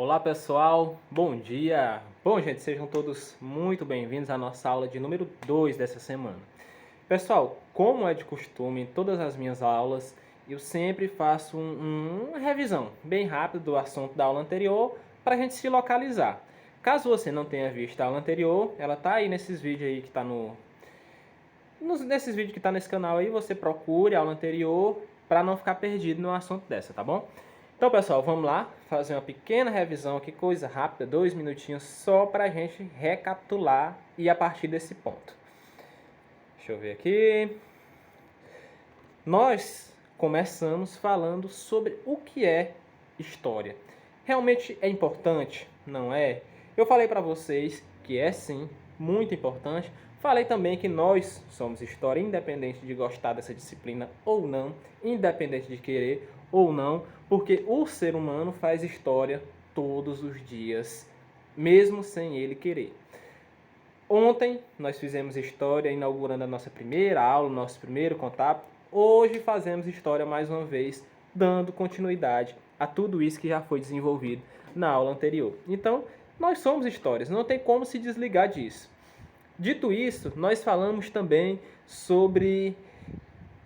Olá pessoal, bom dia! Bom gente, sejam todos muito bem-vindos à nossa aula de número 2 dessa semana. Pessoal, como é de costume em todas as minhas aulas, eu sempre faço uma revisão bem rápida do assunto da aula anterior para a gente se localizar. Caso você não tenha visto a aula anterior, ela está aí nesses vídeos aí que está nesses vídeos que está nesse canal aí, você procure a aula anterior para não ficar perdido no assunto dessa, tá bom? Então, pessoal, vamos lá fazer uma pequena revisão aqui, coisa rápida, 2 minutinhos só para a gente recapitular e a partir desse ponto. Deixa eu ver aqui. Nós começamos falando sobre o que é história. Realmente é importante? Não é? Eu falei para vocês que é sim, muito importante. Falei também que nós somos história, independente de gostar dessa disciplina ou não, independente de querer ou não, porque o ser humano faz história todos os dias, mesmo sem ele querer. Ontem nós fizemos história, inaugurando a nossa primeira aula, nosso primeiro contato. Hoje fazemos história mais uma vez, dando continuidade a tudo isso que já foi desenvolvido na aula anterior. Então, nós somos histórias, não tem como se desligar disso. Dito isso, nós falamos também sobre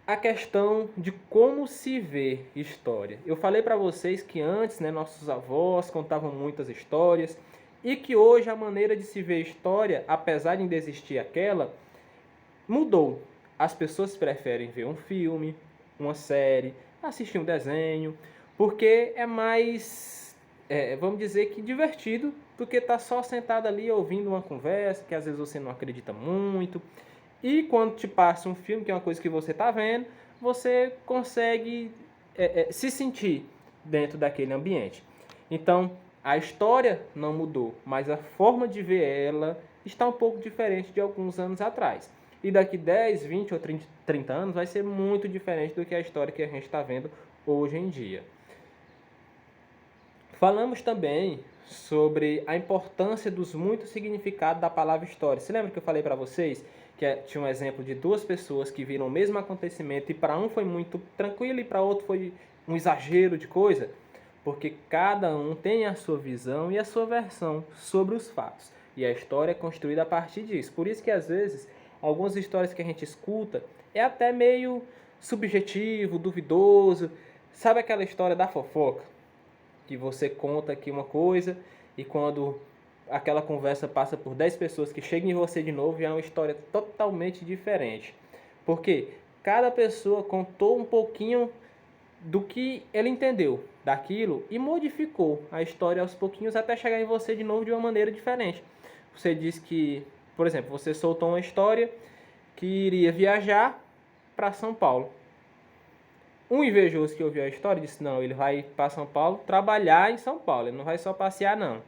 a questão de como se vê história. Eu falei para vocês que antes, nossos avós contavam muitas histórias e que hoje a maneira de se ver história, apesar de ainda existir aquela, mudou. As pessoas preferem ver um filme, uma série, assistir um desenho, porque é mais, vamos dizer que divertido do que estar só sentado ali ouvindo uma conversa, que às vezes você não acredita muito. E quando te passa um filme, que é uma coisa que você está vendo, você consegue se sentir dentro daquele ambiente. Então, a história não mudou, mas a forma de ver ela está um pouco diferente de alguns anos atrás. E daqui 10, 20 ou 30 anos vai ser muito diferente do que a história que a gente está vendo hoje em dia. Falamos também sobre a importância dos muitos significados da palavra história. Você lembra que eu falei para vocês que tinha um exemplo de duas pessoas que viram o mesmo acontecimento e para um foi muito tranquilo e para outro foi um exagero de coisa? Porque cada um tem a sua visão e a sua versão sobre os fatos. E a história é construída a partir disso. Por isso que às vezes algumas histórias que a gente escuta é até meio subjetivo, duvidoso. Sabe aquela história da fofoca? Que você conta aqui uma coisa e quando aquela conversa passa por 10 pessoas que chegam em você de novo, já é uma história totalmente diferente. Porque cada pessoa contou um pouquinho do que ele entendeu daquilo e modificou a história aos pouquinhos até chegar em você de novo de uma maneira diferente. Você diz que, por exemplo, você soltou uma história que iria viajar para São Paulo. Um invejoso que ouviu a história disse, não, ele vai para São Paulo trabalhar em São Paulo, ele não vai só passear não.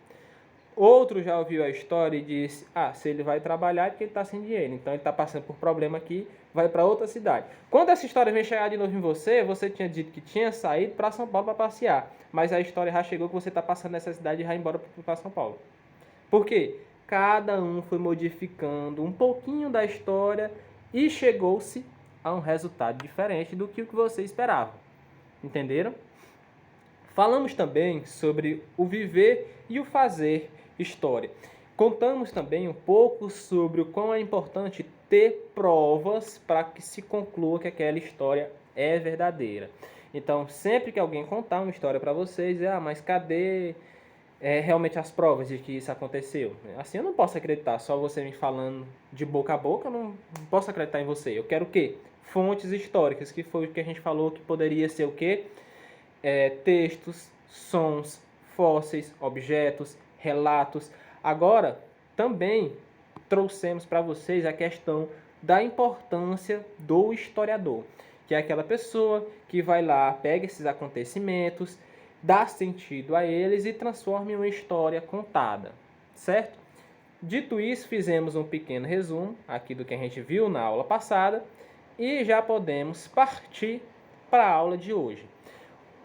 Outro já ouviu a história e disse, se ele vai trabalhar é porque ele está sem dinheiro, então ele está passando por problema aqui, vai para outra cidade. Quando essa história vem chegar de novo em você, você tinha dito que tinha saído para São Paulo para passear, mas a história já chegou que você está passando necessidade de ir embora para São Paulo. Por quê? Cada um foi modificando um pouquinho da história e chegou-se a um resultado diferente do que você esperava. Entenderam? Falamos também sobre o viver e o fazer história. Contamos também um pouco sobre o quão é importante ter provas para que se conclua que aquela história é verdadeira. Então, sempre que alguém contar uma história para vocês, mas cadê realmente as provas de que isso aconteceu? Assim eu não posso acreditar, só você me falando de boca a boca, eu não posso acreditar em você. Eu quero o quê? Fontes históricas, que foi o que a gente falou que poderia ser o quê? Textos, sons, fósseis, objetos, relatos. Agora, também trouxemos para vocês a questão da importância do historiador, que é aquela pessoa que vai lá, pega esses acontecimentos, dá sentido a eles e transforma em uma história contada, certo? Dito isso, fizemos um pequeno resumo aqui do que a gente viu na aula passada e já podemos partir para a aula de hoje.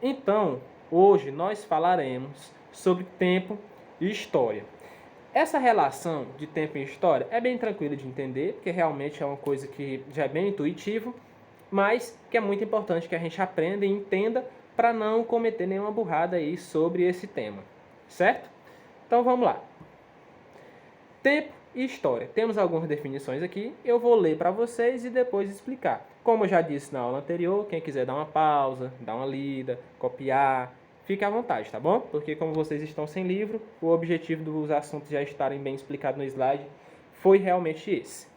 Então, hoje nós falaremos sobre tempo e história. Essa relação de tempo e história é bem tranquila de entender, porque realmente é uma coisa que já é bem intuitivo, mas que é muito importante que a gente aprenda e entenda para não cometer nenhuma burrada aí sobre esse tema, certo? Então vamos lá. Tempo e história. Temos algumas definições aqui, eu vou ler para vocês e depois explicar. Como eu já disse na aula anterior, quem quiser dar uma pausa, dar uma lida, copiar, fique à vontade, tá bom? Porque como vocês estão sem livro, o objetivo dos assuntos já estarem bem explicados no slide foi realmente esse.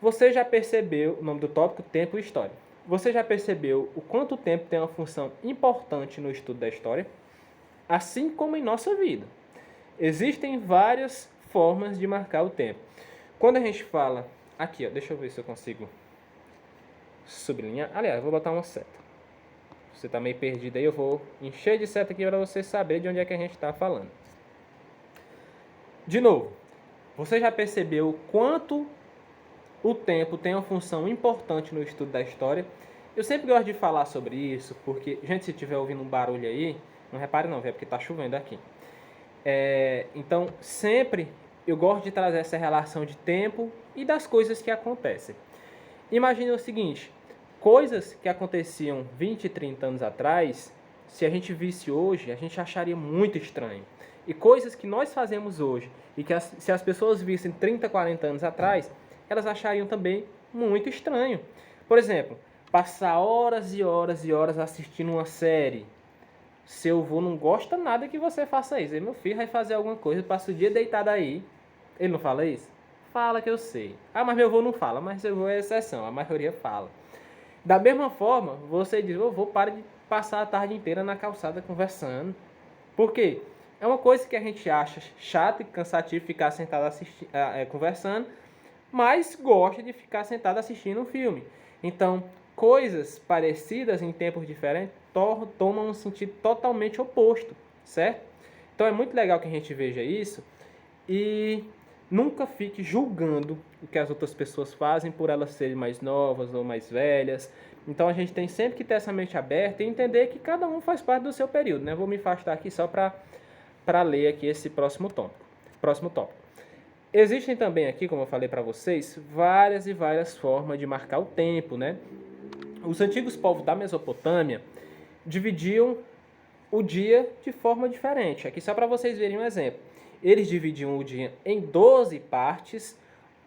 Você já percebeu, o nome do tópico, tempo e história. Você já percebeu o quanto o tempo tem uma função importante no estudo da história? Assim como em nossa vida. Existem várias formas de marcar o tempo. Quando a gente fala... Aqui, ó, deixa eu ver se eu consigo sublinhar. Aliás, eu vou botar uma seta. Você está meio perdido aí, eu vou encher de seta aqui para você saber de onde é que a gente está falando. De novo, você já percebeu o quanto o tempo tem uma função importante no estudo da história? Eu sempre gosto de falar sobre isso, porque, gente, se estiver ouvindo um barulho aí, não repare não, é porque está chovendo aqui. Então, sempre eu gosto de trazer essa relação de tempo e das coisas que acontecem. Imagine o seguinte, coisas que aconteciam 20, 30 anos atrás, se a gente visse hoje, a gente acharia muito estranho. E coisas que nós fazemos hoje, e que se as pessoas vissem 30, 40 anos atrás, elas achariam também muito estranho. Por exemplo, passar horas e horas e horas assistindo uma série. Seu avô não gosta nada que você faça isso. Aí meu filho vai fazer alguma coisa, passa o dia deitado aí. Ele não fala isso? Fala que eu sei. Ah, mas meu avô não fala. Mas seu avô é exceção, a maioria fala. Da mesma forma, você diz, vovô, para de passar a tarde inteira na calçada conversando. Por quê? É uma coisa que a gente acha chato e cansativo ficar sentado conversando, mas gosta de ficar sentado assistindo um filme. Então, coisas parecidas em tempos diferentes tomam um sentido totalmente oposto, certo? Então é muito legal que a gente veja isso e nunca fique julgando o que as outras pessoas fazem por elas serem mais novas ou mais velhas. Então a gente tem sempre que ter essa mente aberta e entender que cada um faz parte do seu período, né? Vou me afastar aqui só para ler aqui esse próximo tópico. Existem também aqui, como eu falei para vocês, várias e várias formas de marcar o tempo, né? Os antigos povos da Mesopotâmia dividiam o dia de forma diferente. Aqui só para vocês verem um exemplo. Eles dividiam o dia em 12 partes,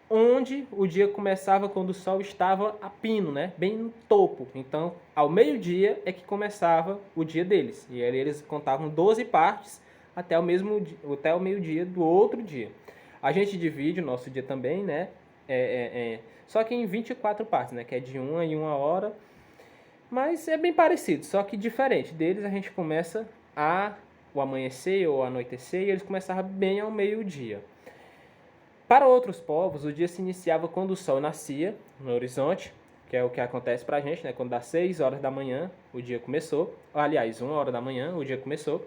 onde o dia começava quando o sol estava a pino, né? Bem no topo. Então, ao meio-dia é que começava o dia deles. E aí eles contavam 12 partes até o meio-dia do outro dia. A gente divide o nosso dia também, né? Só que em 24 partes, né? Que é de 1 em 1 hora. Mas é bem parecido, só que diferente. Deles a gente começa o amanhecer ou anoitecer e eles começavam bem ao meio-dia. Para outros povos, o dia se iniciava quando o sol nascia no horizonte, que é o que acontece para a gente, né? Quando dá 6 horas da manhã, o dia começou. Aliás, 1 hora da manhã, o dia começou.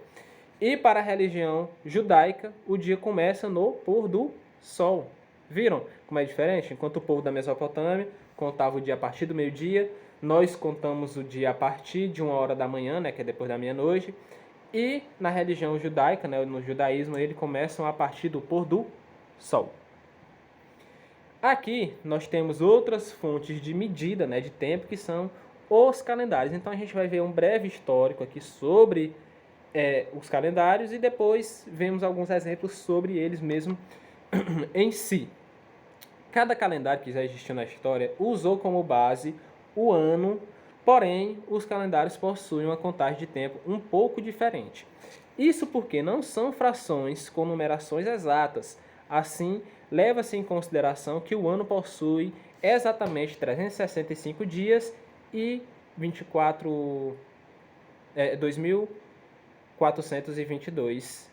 E para a religião judaica, o dia começa no pôr do sol. Viram como é diferente? Enquanto o povo da Mesopotâmia contava o dia a partir do meio-dia, nós contamos o dia a partir de 1 hora da manhã, né, que é depois da meia-noite. E na religião judaica, né, no judaísmo, eles começam a partir do pôr do sol. Aqui nós temos outras fontes de medida, né, de tempo, que são os calendários. Então a gente vai ver um breve histórico aqui sobre os calendários e depois vemos alguns exemplos sobre eles mesmo em si. Cada calendário que já existiu na história usou como base o ano, porém os calendários possuem uma contagem de tempo um pouco diferente. Isso porque não são frações com numerações exatas. Assim, leva-se em consideração que o ano possui exatamente 365 dias e 2.422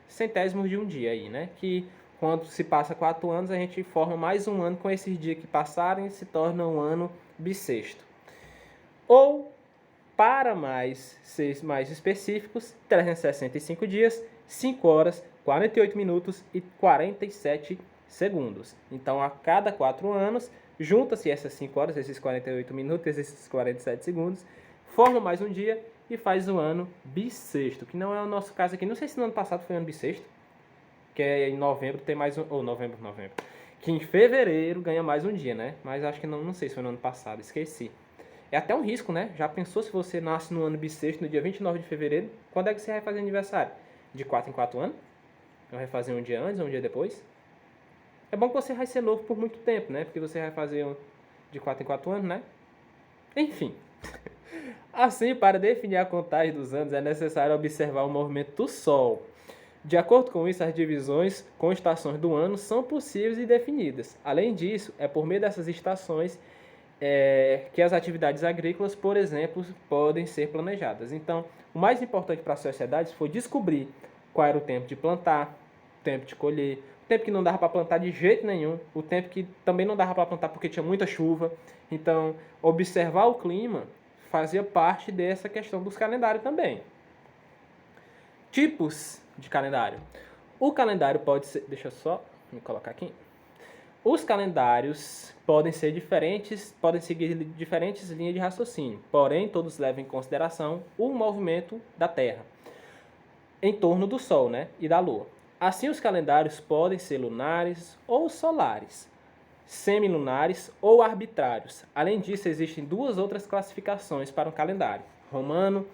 centésimos de um dia aí, né? Que quando se passa 4 anos, a gente forma mais um ano com esses dias que passaram e se torna um ano bissexto. Ou, para ser mais específicos, 365 dias, 5 horas, 48 minutos e 47 segundos. Então, a cada 4 anos, junta-se essas 5 horas, esses 48 minutos, esses 47 segundos, forma mais um dia e faz o ano bissexto, que não é o nosso caso aqui. Não sei se no ano passado foi ano bissexto, que é em novembro tem mais um... Ou novembro. Que em fevereiro ganha mais um dia, né? Mas acho que não sei se foi no ano passado, esqueci. É até um risco, né? Já pensou se você nasce no ano bissexto, no dia 29 de fevereiro? Quando é que você vai fazer aniversário? de 4 em 4 anos. Vai fazer um dia antes ou um dia depois. É bom que você vai ser novo por muito tempo, né? Porque você vai fazer um de 4 em 4 anos, né? Enfim. Assim, para definir a contagem dos anos, é necessário observar o movimento do Sol. De acordo com isso, as divisões com estações do ano são possíveis e definidas. Além disso, é por meio dessas estações que as atividades agrícolas, por exemplo, podem ser planejadas. Então, o mais importante para as sociedades foi descobrir qual era o tempo de plantar, o tempo de colher, o tempo que não dava para plantar de jeito nenhum, o tempo que também não dava para plantar porque tinha muita chuva. Então, observar o clima fazia parte dessa questão dos calendários também. Tipos de calendário. O calendário pode ser... Deixa eu só me colocar aqui. Os calendários podem ser diferentes, podem seguir diferentes linhas de raciocínio, porém todos levam em consideração o movimento da Terra em torno do Sol, né, e da Lua. Assim, os calendários podem ser lunares ou solares, semilunares ou arbitrários. Além disso, existem duas outras classificações para um calendário: romano,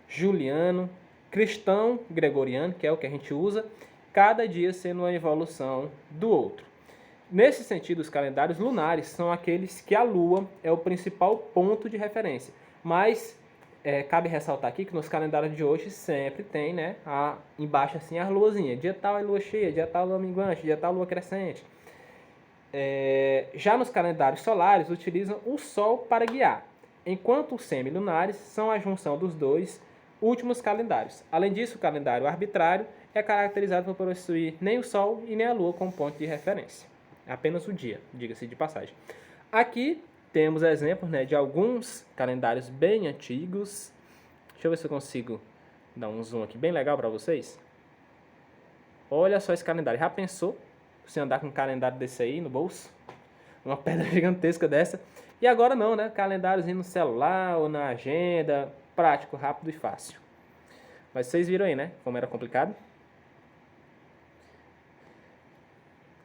juliano, cristão, gregoriano, que é o que a gente usa, cada dia sendo uma evolução do outro. Nesse sentido, os calendários lunares são aqueles que a Lua é o principal ponto de referência. Mas cabe ressaltar aqui que nos calendários de hoje sempre tem, né, embaixo assim a luazinha. Dia tal é lua cheia, dia tal é lua minguante, dia tal é lua crescente. Já nos calendários solares, utilizam o Sol para guiar, enquanto os semilunares são a junção dos dois últimos calendários. Além disso, o calendário arbitrário é caracterizado por possuir nem o Sol e nem a Lua como ponto de referência. Apenas o dia, diga-se de passagem. Aqui temos exemplos, né, de alguns calendários bem antigos. Deixa eu ver se eu consigo dar um zoom aqui bem legal para vocês. Olha só esse calendário. Já pensou você andar com um calendário desse aí no bolso? Uma pedra gigantesca dessa. E agora não, né? Calendáriozinho no celular ou na agenda. Prático, rápido e fácil. Mas vocês viram aí, né? Como era complicado.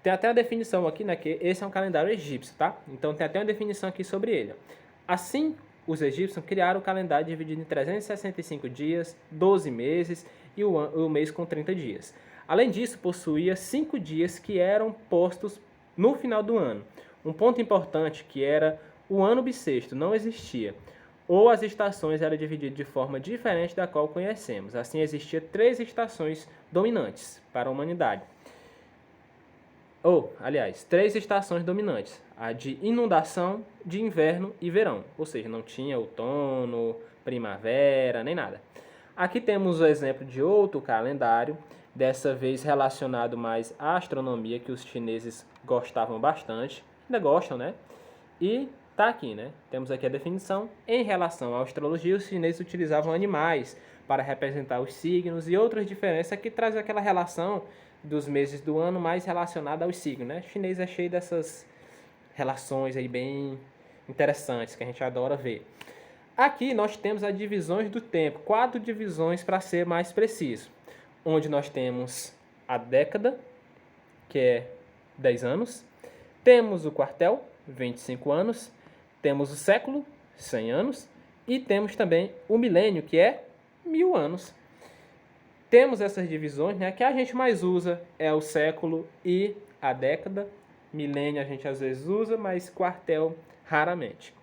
Tem até a definição aqui, né, que esse é um calendário egípcio, tá? Então tem até uma definição aqui sobre ele. Assim, os egípcios criaram o calendário dividido em 365 dias, 12 meses e o mês com 30 dias. Além disso, possuía 5 dias que eram postos no final do ano. Um ponto importante que era o ano bissexto, não existia. Ou as estações eram divididas de forma diferente da qual conhecemos. Assim, existia 3 estações dominantes para a humanidade. Aliás, 3 estações dominantes: a de inundação, de inverno e verão. Ou seja, não tinha outono, primavera, nem nada. Aqui temos o exemplo de outro calendário, dessa vez relacionado mais à astronomia, que os chineses gostavam bastante. Ainda gostam, né? E tá aqui, né? Temos aqui a definição. Em relação à astrologia, os chineses utilizavam animais para representar os signos e outras diferenças que traz aquela relação dos meses do ano mais relacionada aos signos, né? O chinês é cheio dessas relações aí bem interessantes que a gente adora ver. Aqui nós temos as divisões do tempo, 4 divisões para ser mais preciso, onde nós temos a década, que é 10 anos, temos o quartel, 25 anos, temos o século, 100 anos, e temos também o milênio, que é 1000 anos. Temos essas divisões, né? Que a gente mais usa é o século e a década. Milênio a gente às vezes usa, mas quartel raramente.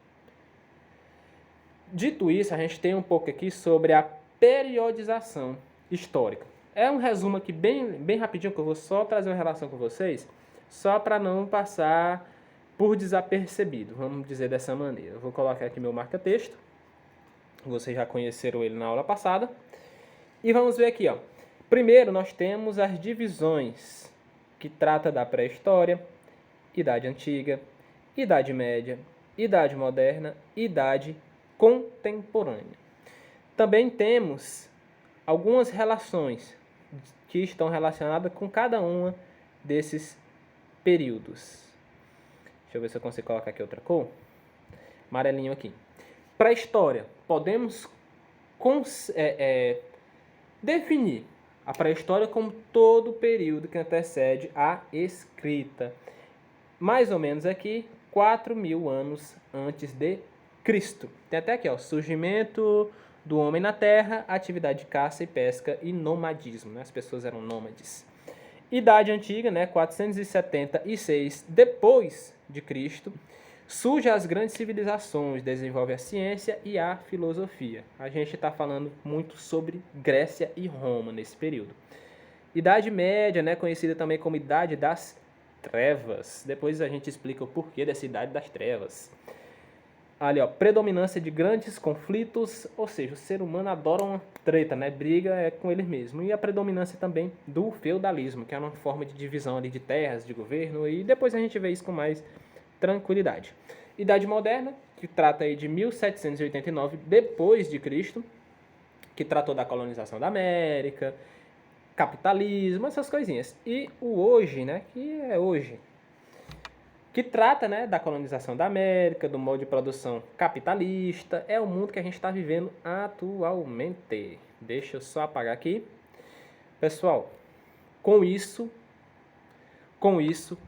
Dito isso, a gente tem um pouco aqui sobre a periodização histórica. É um resumo aqui bem rapidinho, que eu vou só trazer uma relação com vocês, só para não passar por desapercebido, vamos dizer dessa maneira. Eu vou colocar aqui meu marca-texto. Vocês já conheceram ele na aula passada. E vamos ver aqui, ó. Primeiro nós temos as divisões, que trata da pré-história, Idade Antiga, Idade Média, Idade Moderna, Idade Contemporânea. Também temos algumas relações que estão relacionadas com cada uma desses períodos. Deixa eu ver se eu consigo colocar aqui outra cor. Amarelinho aqui. Pré-história. Podemos definir a pré-história como todo o período que antecede a escrita. Mais ou menos aqui, 4.000 anos antes de Cristo. Tem até aqui, ó, surgimento do homem na terra, atividade de caça e pesca e nomadismo, né? As pessoas eram nômades. Idade Antiga, né? 476 depois de Cristo, surgem as grandes civilizações, desenvolve a ciência e a filosofia. A gente está falando muito sobre Grécia e Roma nesse período. Idade Média, né? Conhecida também como Idade das Trevas. Depois a gente explica o porquê dessa Idade das Trevas. Ali, ó, predominância de grandes conflitos, ou seja, o ser humano adora uma treta, né? Briga é com ele mesmo. E a predominância também do feudalismo, que é uma forma de divisão ali de terras, de governo, e depois a gente vê isso com mais tranquilidade. Idade Moderna, que trata aí de 1789 depois de Cristo, que tratou da colonização da América, capitalismo, essas coisinhas. E o hoje, né, que é hoje, que trata, né, da colonização da América, do modo de produção capitalista, é o mundo que a gente está vivendo atualmente. Deixa eu só apagar aqui. Pessoal, com isso,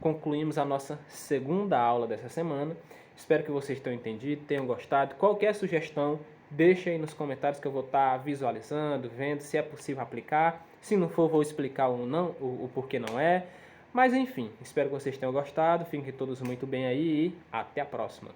concluímos a nossa segunda aula dessa semana. Espero que vocês tenham entendido, tenham gostado. Qualquer sugestão, deixa aí nos comentários que eu vou estar visualizando, vendo se é possível aplicar. Se não for, vou explicar o porquê não é. Mas enfim, espero que vocês tenham gostado. Fiquem todos muito bem aí e até a próxima.